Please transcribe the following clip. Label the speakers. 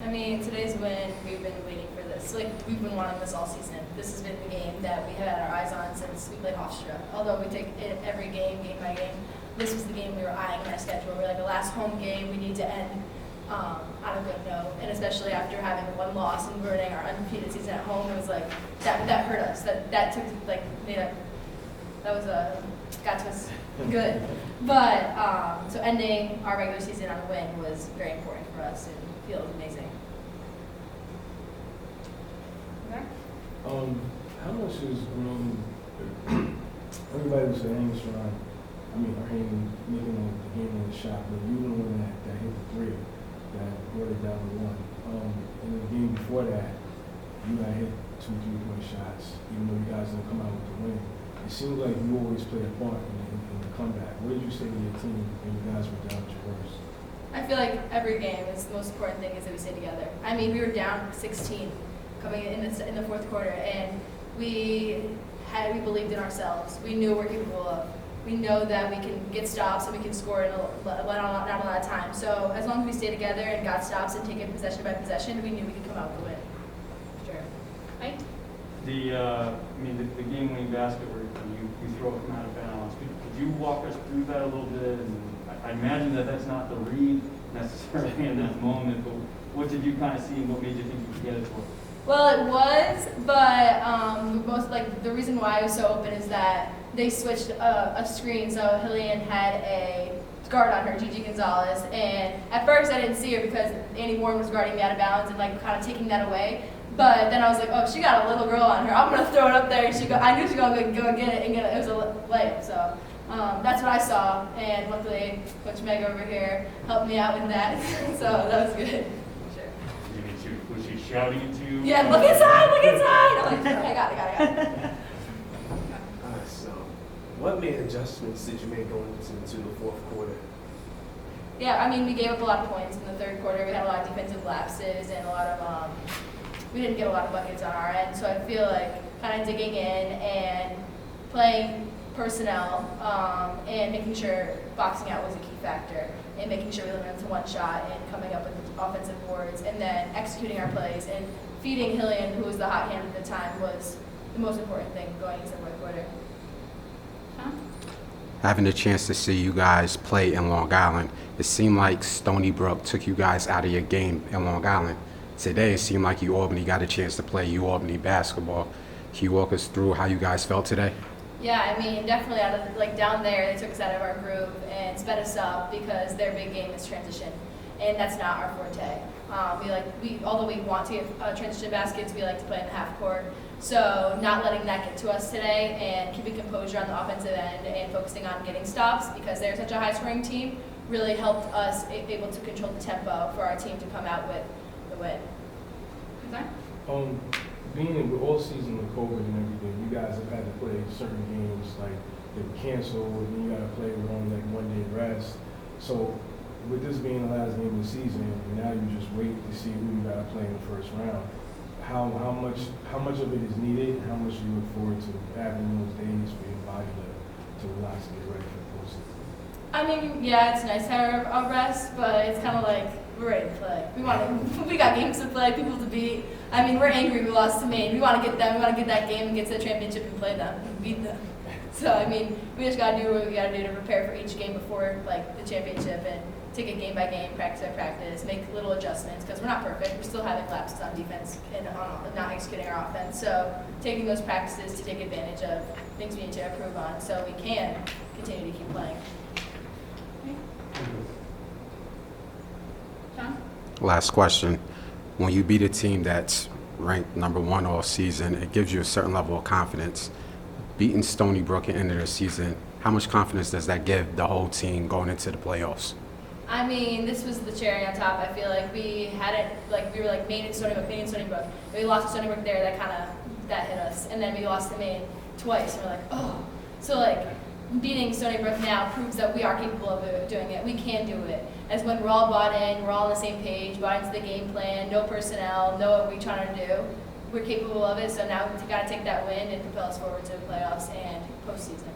Speaker 1: I mean, today's win, we've been waiting for this. Like, we've been wanting this all season. This has been the game that we had our eyes on since we played Hofstra. Although we take it every game, game by game, this was the game we were eyeing in our schedule. We're like, the last home game, we need to end on a good note. And especially after having one loss and ruining our undefeated season at home, it was like, that hurt us. That took, like, that was got to us good. But, so ending our regular season on a win was very important for us and feels amazing. Okay.
Speaker 2: How much is everybody was saying strong? I mean, making the game on the shot, but you were the one that hit the three that brought it down to one. In the game before that, you got hit 2 3-point shots, even though you guys didn't come out with the win. It seems like you always play a part in the comeback. What did you say to your team when you guys were down at your worst?
Speaker 1: I feel like every game is the most important thing is that we stay together. I mean, we were down 16 coming in the fourth quarter, and we believed in ourselves. We knew what we're capable of. We know that we can get stops and we can score in not a lot of time. So as long as we stay together and got stops and take it possession by possession, we knew we could come out with a win. Sure. Right?
Speaker 3: The game-winning basket where you throw it from out of bounds. Could you walk us through that a little bit? And I imagine that that's not the read necessarily in that moment, but what did you kind of see and what made you think you could get it to work?
Speaker 1: Well, it was, but the reason why it was so open is that they switched a screen, so Hillian had a guard on her, Gigi Gonzalez, and at first I didn't see her because Annie Warren was guarding me out of bounds and like kind of taking that away. But then I was like, oh, she got a little girl on her. I'm gonna throw it up there. And I knew she was gonna go get it and get it. It was a layup, so that's what I saw. And luckily, Coach Meg over here helped me out with that, so that was good.
Speaker 3: Was she shouting it to you?
Speaker 1: Yeah, look inside, look inside. I'm like, okay, got it.
Speaker 4: All right, so what main adjustments did you make going into the fourth quarter?
Speaker 1: Yeah, I mean, we gave up a lot of points in the third quarter. We had a lot of defensive lapses and a lot of, we didn't get a lot of buckets on our end. So I feel like kind of digging in and playing personnel and making sure boxing out was a key factor and making sure we limited them to one shot and coming up with offensive boards and then executing our plays and feeding Hillian, who was the hot hand at the time, was the most important thing going into the fourth quarter. Huh?
Speaker 5: Having the chance to see you guys play in Long Island, it seemed like Stony Brook took you guys out of your game in Long Island. Today, it seemed like UAlbany got a chance to play UAlbany basketball. Can you walk us through how you guys felt today?
Speaker 1: Yeah, I mean, definitely down there, they took us out of our groove and sped us up because their big game is transition, and that's not our forte. Although we want to get transition baskets, we like to play in the half court. So not letting that get to us today and keeping composure on the offensive end and focusing on getting stops because they're such a high-scoring team really helped us able to control the tempo for our team to come out with the win. Okay.
Speaker 2: Being all season with COVID and everything, you guys have had to play certain games like they were canceled, and then you got to play with only like 1 day rest. So with this being the last game of the season, and now you just wait to see who you got to play in the first round. How much of it is needed? How much do you look forward to having those days for your body to relax and get ready for the postseason?
Speaker 1: I mean, yeah, it's nice to have a rest, but it's kind of like we're ready to play. We got games to play, people to beat. I mean, we're angry we lost to Maine. We want to get them. We want to get that game and get to the championship and play them and beat them. So I mean, we just got to do what we got to do to prepare for each game before like the championship and take it game by game, practice by practice, make little adjustments because we're not perfect. We're still having lapses on defense and not executing our offense. So taking those practices to take advantage of things we need to improve on so we can continue to keep playing. John?
Speaker 5: Last question. When you beat a team that's ranked number 1 all season, it gives you a certain level of confidence. Beating Stony Brook at the end of the season, how much confidence does that give the whole team going into the playoffs?
Speaker 1: I mean, this was the cherry on top. I feel like we had it, like we were like Maine and Stony Brook. We lost to Stony Brook there, that hit us. And then we lost to Maine twice, and we're like, oh. So like, beating Stony Brook now proves that we are capable of doing it. We can do it. As when we're all bought in, we're all on the same page, bought into the game plan, no personnel, know what we're trying to do. We're capable of it, so now we've got to take that win and propel us forward to the playoffs and postseason.